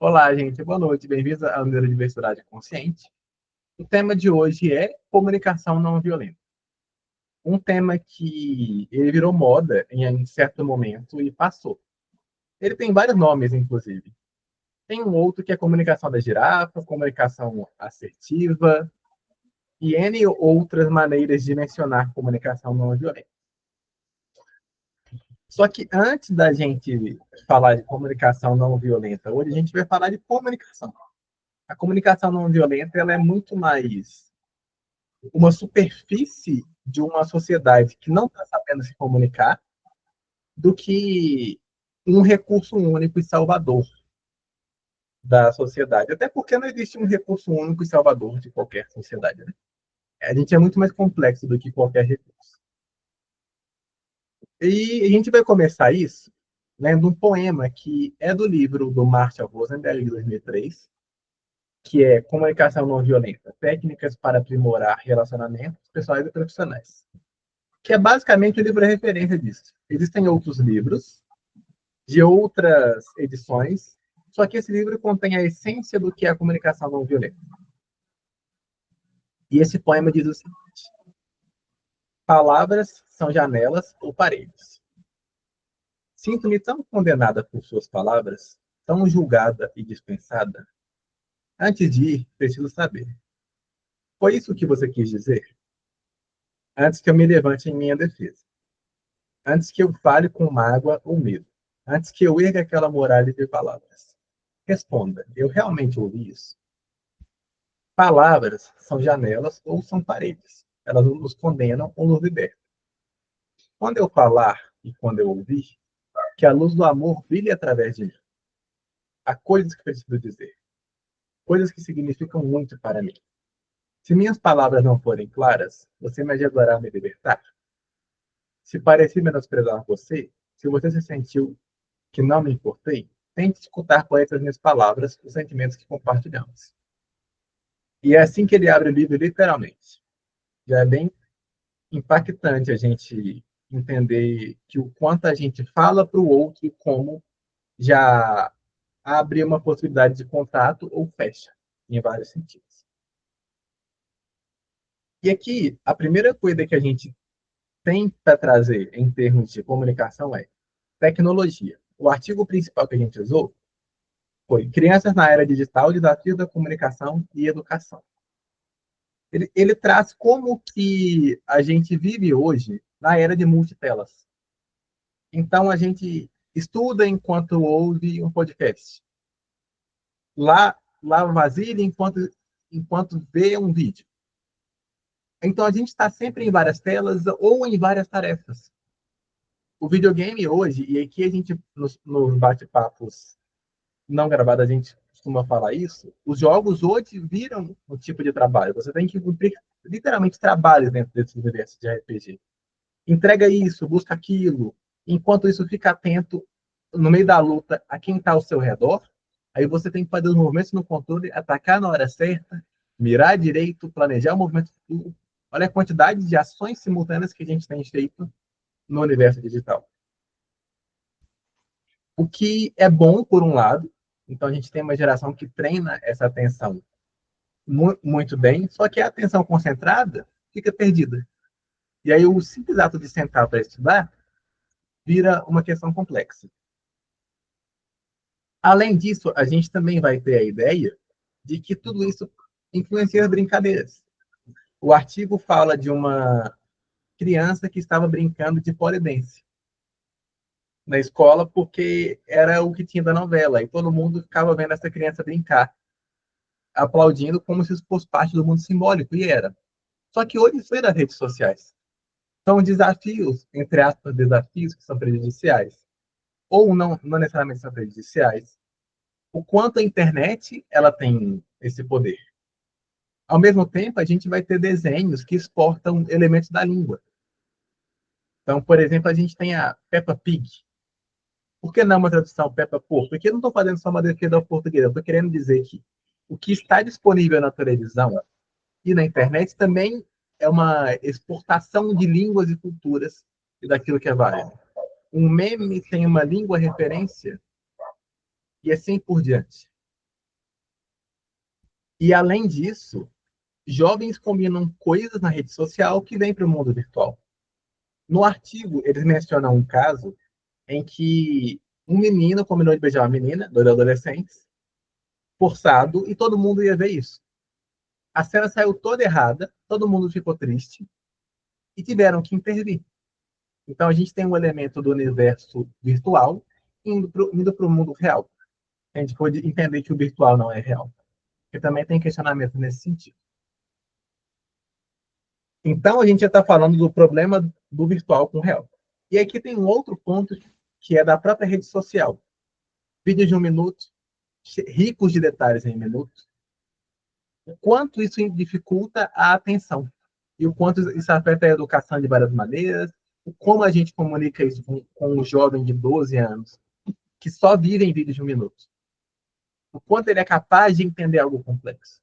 Olá, gente. Boa noite. Bem-vindos ao Neurodiversidade Consciente. O tema de hoje é comunicação não violenta. Um tema que ele virou moda em certo momento e passou. Ele tem vários nomes, inclusive. Tem um outro que é comunicação da girafa, comunicação assertiva e N outras maneiras de mencionar comunicação não violenta. Só que antes da gente falar de comunicação não violenta, hoje a gente vai falar de comunicação. A comunicação não violenta ela é muito mais uma superfície de uma sociedade que não está sabendo se comunicar do que um recurso único e salvador da sociedade. Até porque não existe um recurso único e salvador de qualquer sociedade. Né? A gente é muito mais complexo do que qualquer recurso. E a gente vai começar isso lendo um poema que é do livro do Marshall Rosenberg, de 2003, que é Comunicação Não Violenta, Técnicas para Aprimorar Relacionamentos Pessoais e Profissionais. Que é basicamente o livro de referência disso. Existem outros livros, de outras edições, só que esse livro contém a essência do que é a comunicação não violenta. E esse poema diz o seguinte: palavras são janelas ou paredes. Sinto-me tão condenada por suas palavras, tão julgada e dispensada. Antes de ir, preciso saber. Foi isso que você quis dizer? Antes que eu me levante em minha defesa. Antes que eu fale com mágoa ou medo. Antes que eu erga aquela muralha de palavras. Responda, eu realmente ouvi isso? Palavras são janelas ou são paredes. Elas nos condenam ou nos libertam. Quando eu falar e quando eu ouvir, que a luz do amor brilhe através de mim. Há coisas que preciso dizer. Coisas que significam muito para mim. Se minhas palavras não forem claras, você me ajudará a me libertar? Se pareci menosprezar você, se você se sentiu que não me importei, tente escutar com essas minhas palavras os sentimentos que compartilhamos. E é assim que ele abre o livro, literalmente. Já é bem impactante a gente entender que o quanto a gente fala para o outro e como já abre uma possibilidade de contato ou fecha, em vários sentidos. E aqui, a primeira coisa que a gente tem para trazer em termos de comunicação é tecnologia. O artigo principal que a gente usou foi Crianças na Era Digital, Desafios da Comunicação e Educação. Ele traz como que a gente vive hoje na era de multitelas. Então, a gente estuda enquanto ouve um podcast. Lava vasilha enquanto vê um vídeo. Então, a gente está sempre em várias telas ou em várias tarefas. O videogame hoje, e aqui a gente, nos bate-papos não gravados, a gente costuma falar isso, os jogos hoje viram um tipo de trabalho. Você tem que cumprir literalmente trabalhos dentro desse universo de RPG. Entrega isso, busca aquilo. Enquanto isso, fica atento no meio da luta a quem está ao seu redor. Aí você tem que fazer os movimentos no controle, atacar na hora certa, mirar direito, planejar o movimento futuro. Olha a quantidade de ações simultâneas que a gente tem feito no universo digital. O que é bom, por um lado, então a gente tem uma geração que treina essa atenção muito bem, só que a atenção concentrada fica perdida. E aí o simples ato de sentar para estudar vira uma questão complexa. Além disso, a gente também vai ter a ideia de que tudo isso influencia as brincadeiras. O artigo fala de uma criança que estava brincando de polidense na escola porque era o que tinha da novela e todo mundo ficava vendo essa criança brincar, aplaudindo como se isso fosse parte do mundo simbólico, e era. Só que hoje isso é das redes sociais. São desafios, entre aspas, desafios que são prejudiciais, ou não necessariamente são prejudiciais, o quanto a internet ela tem esse poder. Ao mesmo tempo, a gente vai ter desenhos que exportam elementos da língua. Então, por exemplo, a gente tem a Peppa Pig. Por que não uma tradução Peppa Porco? Porque eu não estou fazendo só uma defesa ao português, eu estou querendo dizer que o que está disponível na televisão e na internet também é uma exportação de línguas e culturas e daquilo que é válido. Um meme tem uma língua referência e assim por diante. E, além disso, jovens combinam coisas na rede social que vêm para o mundo virtual. No artigo, eles mencionam um caso em que um menino combinou de beijar uma menina, dois adolescentes, forçado, e todo mundo ia ver isso. A cena saiu toda errada, todo mundo ficou triste e tiveram que intervir. Então, a gente tem um elemento do universo virtual indo para o mundo real. A gente pode entender que o virtual não é real. Porque também tem questionamento nesse sentido. Então, a gente já está falando do problema do virtual com o real. E aqui tem um outro ponto que é da própria rede social. Vídeos de 1 minuto, ricos de detalhes em minutos. O quanto isso dificulta a atenção. E o quanto isso afeta a educação de várias maneiras. Como a gente comunica isso com um jovem de 12 anos, que só vive em vídeos de 1 minuto. O quanto ele é capaz de entender algo complexo.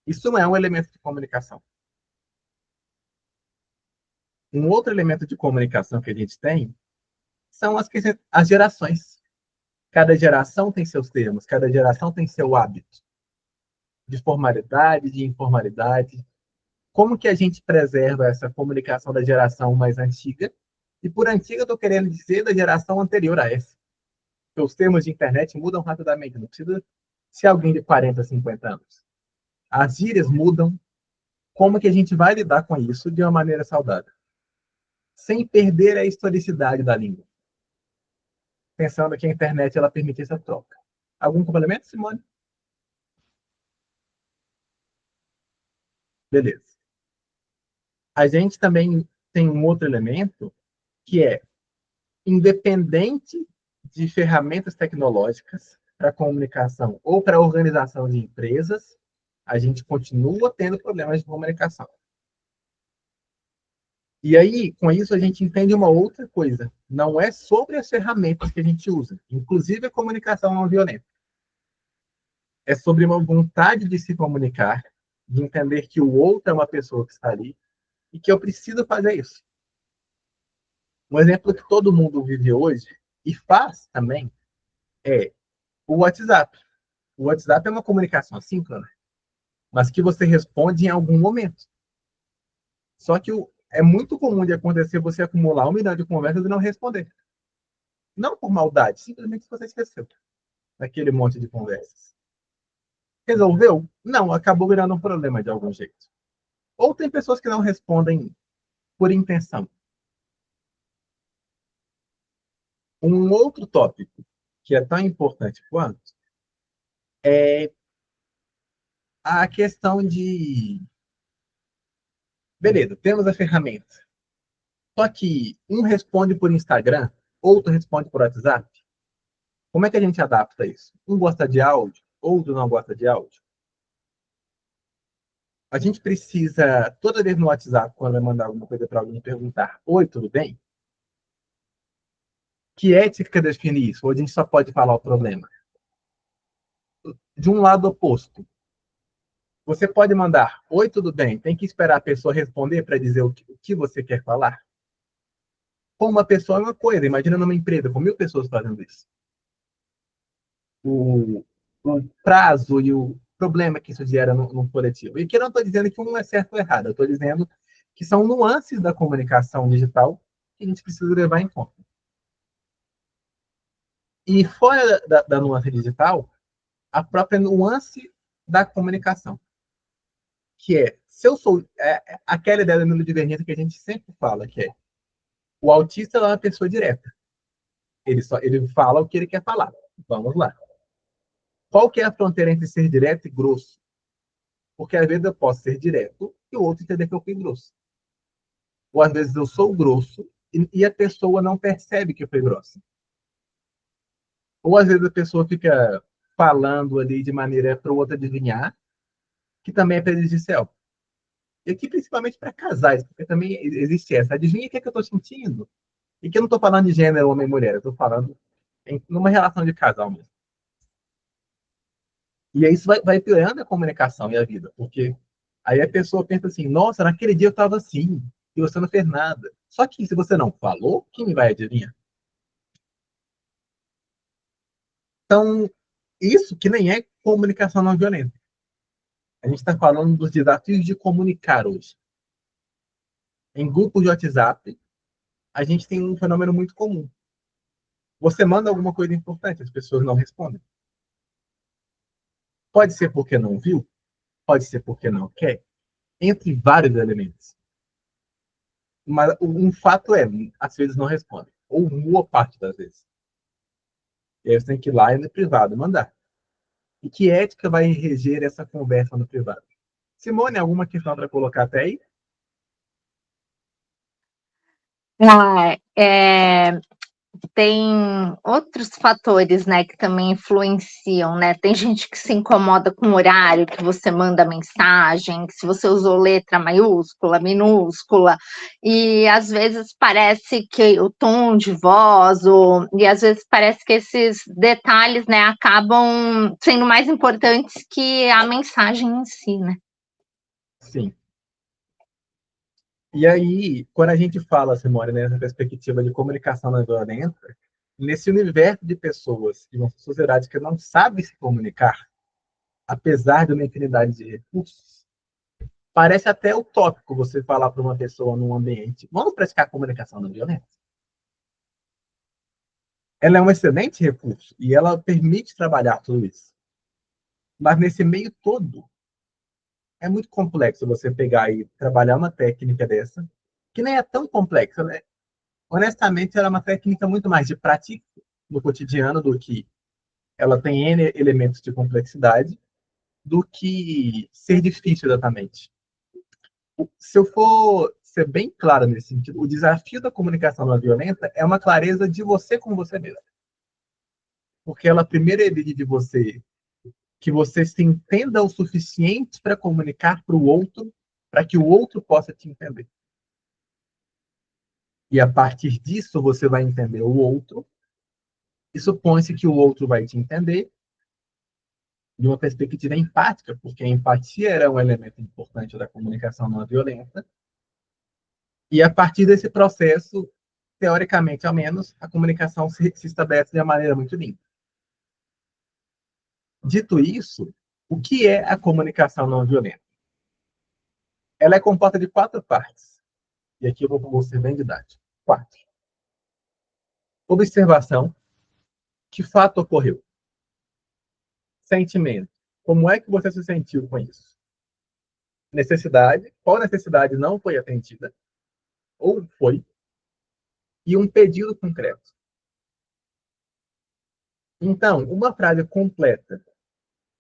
Isso não é um elemento de comunicação. Um outro elemento de comunicação que a gente tem são as gerações. Cada geração tem seus termos, cada geração tem seu hábito de formalidade, de informalidade. Como que a gente preserva essa comunicação da geração mais antiga? E por antiga eu estou querendo dizer da geração anterior a essa. Porque os termos de internet mudam rapidamente, não precisa ser alguém de 40, 50 anos. As gírias mudam. Como que a gente vai lidar com isso de uma maneira saudável? Sem perder a historicidade da língua. Pensando que a internet ela permite essa troca. Algum complemento, Simone? Beleza. A gente também tem um outro elemento que é independente de ferramentas tecnológicas para comunicação ou para organização de empresas, a gente continua tendo problemas de comunicação. E aí, com isso, a gente entende uma outra coisa. Não é sobre as ferramentas que a gente usa, inclusive a comunicação não violenta. É sobre uma vontade de se comunicar, de entender que o outro é uma pessoa que está ali e que eu preciso fazer isso. Um exemplo que todo mundo vive hoje e faz também é o WhatsApp. O WhatsApp é uma comunicação assíncrona, mas que você responde em algum momento. Só que é muito comum de acontecer você acumular 1 milhão de conversas e não responder. Não por maldade, simplesmente você esqueceu daquele monte de conversas. Resolveu? Não, acabou virando um problema de algum jeito. Ou tem pessoas que não respondem por intenção. Um outro tópico que é tão importante quanto é a questão de. Beleza, temos a ferramenta. Só que um responde por Instagram, outro responde por WhatsApp. Como é que a gente adapta isso? Um gosta de áudio, outro não gosta de áudio. A gente precisa, toda vez no WhatsApp, quando vai mandar alguma coisa para alguém, perguntar: Oi, tudo bem? Que ética define isso? Ou a gente só pode falar o problema? De um lado oposto, você pode mandar: Oi, tudo bem? Tem que esperar a pessoa responder para dizer o que você quer falar? Com uma pessoa é uma coisa, imagina numa empresa com 1.000 pessoas fazendo isso. O, o prazo e o problema que isso gera no coletivo. E que eu não estou dizendo que um é certo ou errado, eu estou dizendo que são nuances da comunicação digital que a gente precisa levar em conta. E fora da nuance digital, a própria nuance da comunicação, que é, se eu sou, aquela ideia da neurodivergência que a gente sempre fala, que é, o autista é uma pessoa direta. Ele fala o que ele quer falar. Vamos lá. Qual que é a fronteira entre ser direto e grosso? Porque às vezes eu posso ser direto e o outro entender que eu fui grosso. Ou às vezes eu sou grosso e a pessoa não percebe que eu fui grosso. Ou às vezes a pessoa fica falando ali de maneira para o outro adivinhar, que também é prejudicial. E aqui principalmente para casais, porque também existe essa. Adivinha o que, é que eu estou sentindo? E que eu não estou falando de gênero homem e mulher, eu estou falando numa relação de casal mesmo. E aí isso vai piorando a comunicação e a vida, porque aí a pessoa pensa assim: nossa, naquele dia eu estava assim, e você não fez nada. Só que se você não falou, quem vai adivinhar? Então, isso que nem é comunicação não violenta. A gente está falando dos desafios de comunicar hoje. Em grupos de WhatsApp, a gente tem um fenômeno muito comum. Você manda alguma coisa importante, as pessoas não respondem. Pode ser porque não viu, pode ser porque não quer, entre vários elementos. Mas um fato é, às vezes não respondem, ou boa parte das vezes. E aí você tem que ir lá e no privado mandar. E que ética vai reger essa conversa no privado? Simone, alguma questão para colocar até aí? Ah, tem outros fatores, né, que também influenciam, né? Tem gente que se incomoda com o horário que você manda mensagem, que se você usou letra maiúscula, minúscula, e às vezes parece que o tom de voz, e às vezes parece que esses detalhes, né, acabam sendo mais importantes que a mensagem em si, né? Sim. E aí, quando a gente fala, Simone, nessa perspectiva de comunicação não violenta, nesse universo de pessoas de uma sociedade que não sabe se comunicar, apesar de uma infinidade de recursos, parece até utópico você falar para uma pessoa num ambiente, vamos praticar comunicação não violenta. Ela é um excelente recurso e ela permite trabalhar tudo isso. Mas nesse meio todo, é muito complexo você pegar e trabalhar uma técnica dessa, que nem é tão complexa, né? Honestamente, ela é uma técnica muito mais de prática no cotidiano do que ela tem N elementos de complexidade do que ser difícil exatamente. Se eu for ser bem claro nesse sentido, o desafio da comunicação não violenta é uma clareza de você com você mesmo. Porque ela primeiro exige de você que você se entenda o suficiente para comunicar para o outro, para que o outro possa te entender. E a partir disso você vai entender o outro, e supõe-se que o outro vai te entender de uma perspectiva empática, porque a empatia era um elemento importante da comunicação não violenta, e a partir desse processo, teoricamente ao menos, a comunicação se estabelece de uma maneira muito limpa. Dito isso, o que é a comunicação não violenta? Ela é composta de 4 partes. E aqui eu vou ser bem didático. 4. Observação. Que fato ocorreu? Sentimento. Como é que você se sentiu com isso? Necessidade. Qual necessidade não foi atendida? Ou foi? E um pedido concreto. Então, uma frase completa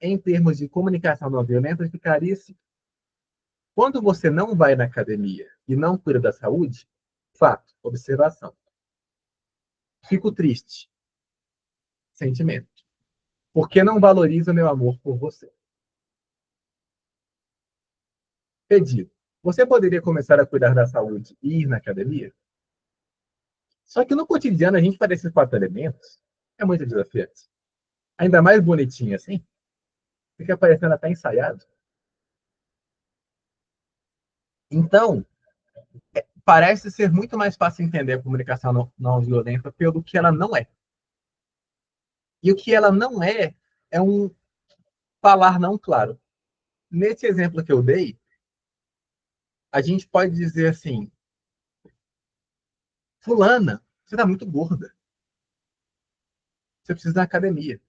em termos de comunicação não violenta ficaria assim: quando você não vai na academia e não cuida da saúde, fato, observação. Fico triste, sentimento. Porque não valoriza o meu amor por você. Pedido. Você poderia começar a cuidar da saúde e ir na academia? Só que no cotidiano a gente faz esses 4 elementos. É muito desafiante. Ainda mais bonitinho assim. Fica parecendo até ensaiado. Então, parece ser muito mais fácil entender a comunicação não violenta pelo que ela não é. E o que ela não é um falar não claro. Nesse exemplo que eu dei, a gente pode dizer assim: fulana, você está muito gorda. Você precisa ir na academia.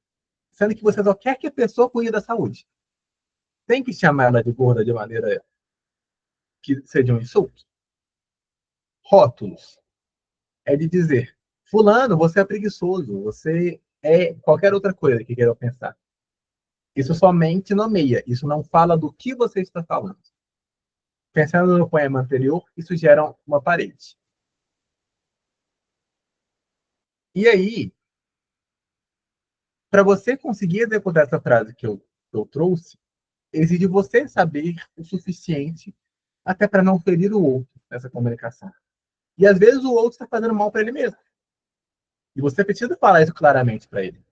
Sendo que você só quer que a pessoa cuide da saúde. Tem que chamar ela de gorda de maneira que seja um insulto? Rótulos. É de dizer, fulano, você é preguiçoso, você é qualquer outra coisa que queiram pensar. Isso somente nomeia, isso não fala do que você está falando. Pensando no poema anterior, isso gera uma parede. E aí, para você conseguir executar essa frase que eu trouxe, exige você saber o suficiente até para não ferir o outro nessa comunicação. E às vezes o outro está fazendo mal para ele mesmo. E você precisa falar isso claramente para ele.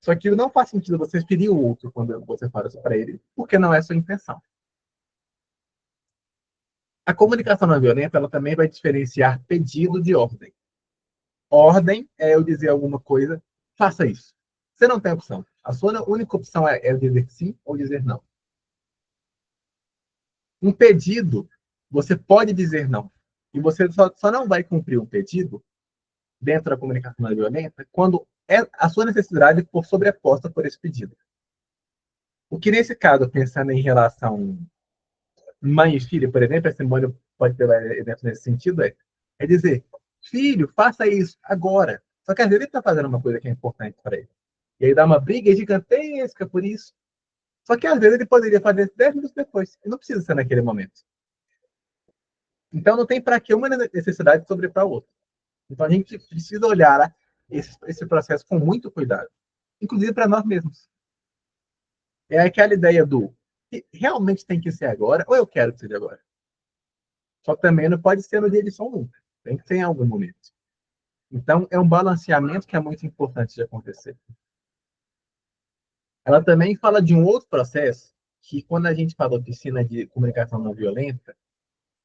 Só que não faz sentido você ferir o outro quando você fala isso para ele, porque não é sua intenção. A comunicação não violenta ela também vai diferenciar pedido de ordem. Ordem é eu dizer alguma coisa, faça isso. Você não tem opção. A sua única opção é dizer sim ou dizer não. Um pedido, você pode dizer não. E você só não vai cumprir um pedido dentro da comunicação não violenta quando a sua necessidade for sobreposta por esse pedido. O que, nesse caso, pensando em relação mãe e filho, por exemplo, a Simone pode ter exemplo nesse sentido, é dizer, filho, faça isso agora. Só que às vezes ele está fazendo uma coisa que é importante para ele. E aí dá uma briga gigantesca por isso. Só que às vezes ele poderia fazer 10 minutos depois. E não precisa ser naquele momento. Então não tem para que uma necessidade sobrepor a outra. Então a gente precisa olhar esse processo com muito cuidado. Inclusive para nós mesmos. É aquela ideia do realmente tem que ser agora ou eu quero que seja agora. Só que também não pode ser no dia de som nunca. Tem que ser em algum momento. Então é um balanceamento que é muito importante de acontecer. Ela também fala de um outro processo que quando a gente fala oficina de comunicação não violenta,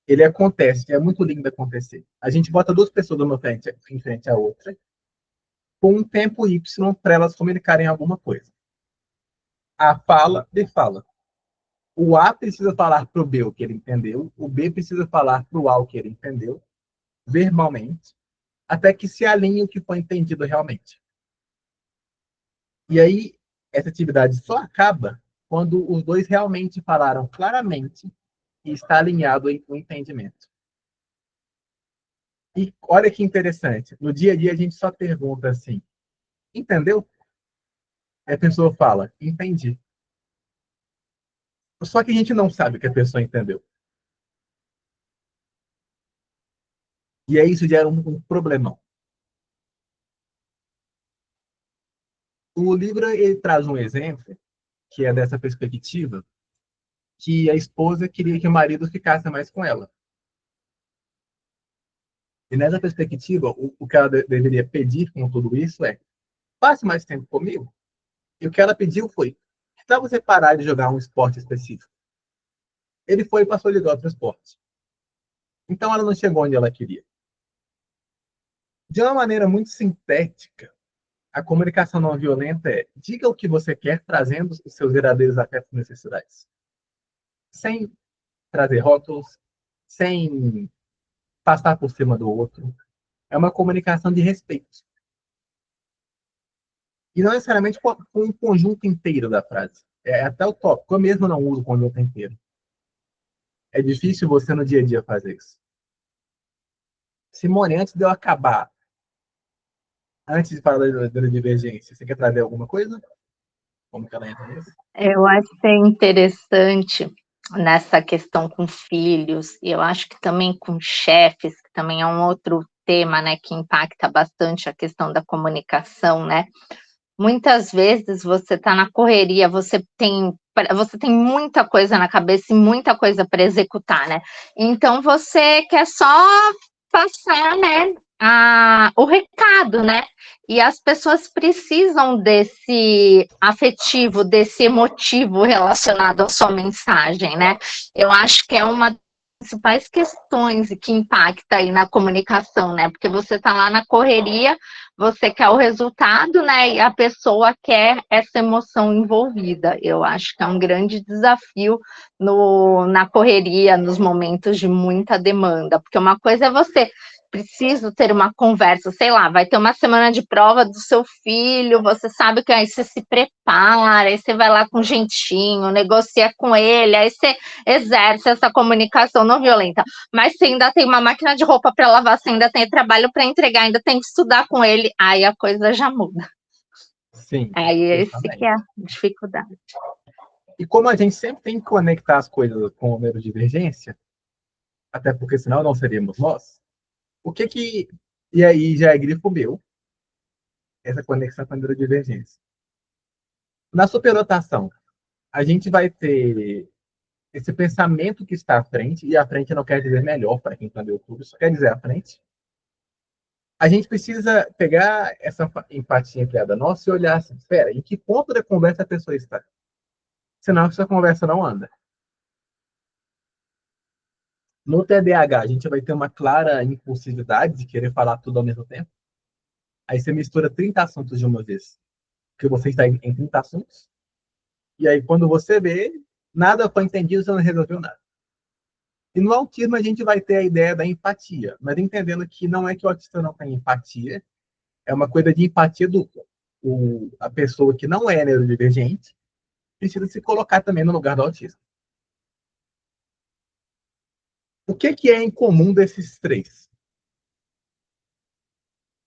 ele acontece, que é muito lindo de acontecer. A gente bota duas pessoas uma em frente à outra, com um tempo Y para elas comunicarem alguma coisa. A fala de fala. O A precisa falar para o B o que ele entendeu, o B precisa falar para o A o que ele entendeu, verbalmente, até que se alinhe o que foi entendido realmente. E aí, essa atividade só acaba quando os dois realmente falaram claramente e está alinhado em um entendimento. E olha que interessante, no dia a dia a gente só pergunta assim, entendeu? E a pessoa fala, entendi. Só que a gente não sabe o que a pessoa entendeu. E aí isso gera um problemão. O livro ele traz um exemplo, que é dessa perspectiva, que a esposa queria que o marido ficasse mais com ela. E nessa perspectiva, o que ela deveria pedir com tudo isso é, passe mais tempo comigo. E o que ela pediu foi, que tal você parar de jogar um esporte específico? Ele foi e passou a jogar outro esporte. Então ela não chegou onde ela queria. De uma maneira muito sintética, a comunicação não violenta é diga o que você quer, trazendo os seus verdadeiros afetos e necessidades. Sem trazer rótulos, sem passar por cima do outro. É uma comunicação de respeito. E não necessariamente com um conjunto inteiro da frase. É até o tópico. Eu mesmo não uso o conjunto inteiro. É difícil você no dia a dia fazer isso. Simone, antes de eu acabar, antes de falar da divergência, você quer trazer alguma coisa? Como que ela entra nisso? Eu acho que é interessante nessa questão com filhos, e eu acho que também com chefes, que também é um outro tema, né, que impacta bastante a questão da comunicação, né? Muitas vezes você está na correria, você tem muita coisa na cabeça e muita coisa para executar, né? Então você quer só passar, né, o recado, né? E as pessoas precisam desse afetivo, desse emotivo relacionado à sua mensagem, né? Eu acho que é uma das principais questões que impacta aí na comunicação, né? Porque você está lá na correria, você quer o resultado, né? E a pessoa quer essa emoção envolvida. Eu acho que é um grande desafio na correria, nos momentos de muita demanda, porque uma coisa é você preciso ter uma conversa, sei lá, vai ter uma semana de prova do seu filho, você sabe que aí você se prepara, aí você vai lá com jeitinho, negocia com ele, aí você exerce essa comunicação não violenta, mas você ainda tem uma máquina de roupa para lavar, você ainda tem trabalho para entregar, ainda tem que estudar com ele, aí a coisa já muda. Sim, Aí esse que é justamente. a dificuldade. E como a gente sempre tem que conectar as coisas com o neurodivergência, até porque senão não seríamos nós, o que que... E aí já é grifo meu, essa conexão com a neurodivergência. Na superlotação, a gente vai ter esse pensamento que está à frente, e à frente não quer dizer melhor para quem entendeu tudo, só quer dizer à frente. A gente precisa pegar essa empatia criada nossa e olhar assim, espera, em que ponto da conversa a pessoa está? Senão essa conversa não anda. No TDAH, a gente vai ter uma clara impulsividade de querer falar tudo ao mesmo tempo. Aí você mistura 30 assuntos de uma vez. porque você está em 30 assuntos, e aí quando você vê, nada foi entendido, você não resolveu nada. E no autismo a gente vai ter a ideia da empatia, mas entendendo que não é que o autista não tem empatia, é uma coisa de empatia dupla. A pessoa que não é neurodivergente precisa se colocar também no lugar do autista. O que é em comum desses três?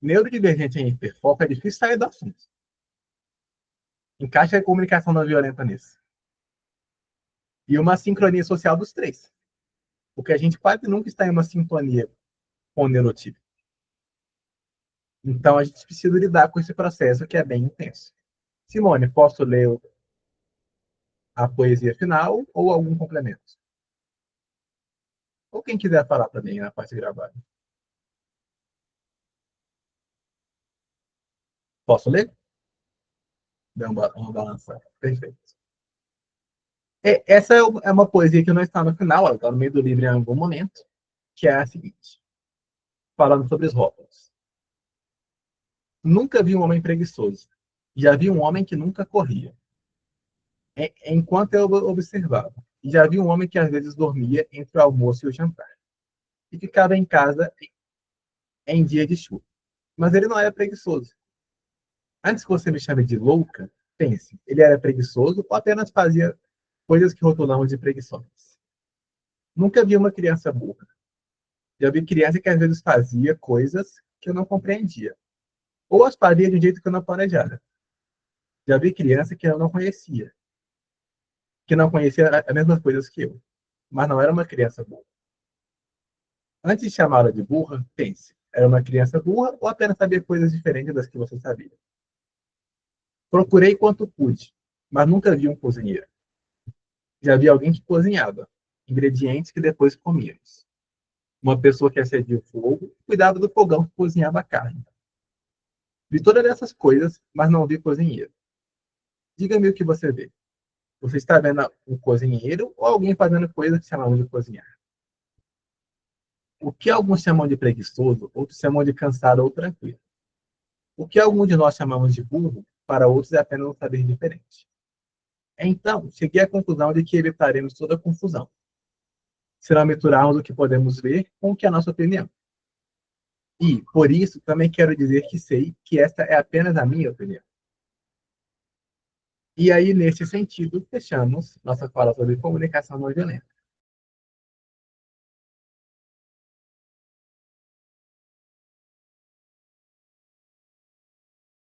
Neurodivergente e hiperfoco é difícil sair do assunto. Encaixa a comunicação não violenta nisso. E uma sincronia social dos três. Porque a gente quase nunca está em uma sintonia com o neurotipo. Então a gente precisa lidar com esse processo que é bem intenso. Simone, posso ler a poesia final ou algum complemento? Ou quem quiser falar também na parte gravada. Posso ler? Dá uma balançada. Perfeito. Essa é uma poesia que não está no final, ela está no meio do livro em algum momento, que é a seguinte, falando sobre os rótulos. Nunca vi um homem preguiçoso. Já vi um homem que nunca corria. Enquanto eu observava. Já vi um homem que às vezes dormia entre o almoço e o jantar. E ficava em casa em dia de chuva. Mas ele não era preguiçoso. Antes que você me chame de louca, pense, ele era preguiçoso ou apenas fazia coisas que rotulamos de preguiçosas? Nunca vi uma criança burra. Já vi criança que às vezes fazia coisas que eu não compreendia. Ou as fazia de um jeito que eu não planejava. Já vi criança que eu não conhecia. Que não conhecia as mesmas coisas que eu. Mas não era uma criança burra. Antes de chamá-la de burra, pense. Era uma criança burra ou apenas sabia coisas diferentes das que você sabia? Procurei quanto pude, mas nunca vi um cozinheiro. Já vi alguém que cozinhava. Ingredientes que depois comíamos. Uma pessoa que acendia o fogo, cuidava do fogão que cozinhava a carne. Vi todas essas coisas, mas não vi cozinheiro. Diga-me o que você vê. Você está vendo um cozinheiro ou alguém fazendo coisas que chamamos de cozinhar? O que alguns chamam de preguiçoso, outros chamam de cansado ou tranquilo. O que alguns de nós chamamos de burro, para outros é apenas um saber diferente. Então, cheguei à conclusão de que evitaremos toda a confusão. Será misturarmos o que podemos ver com o que é a nossa opinião. E, por isso, também quero dizer que sei que esta é apenas a minha opinião. E aí, nesse sentido, fechamos nossa fala sobre comunicação não violenta.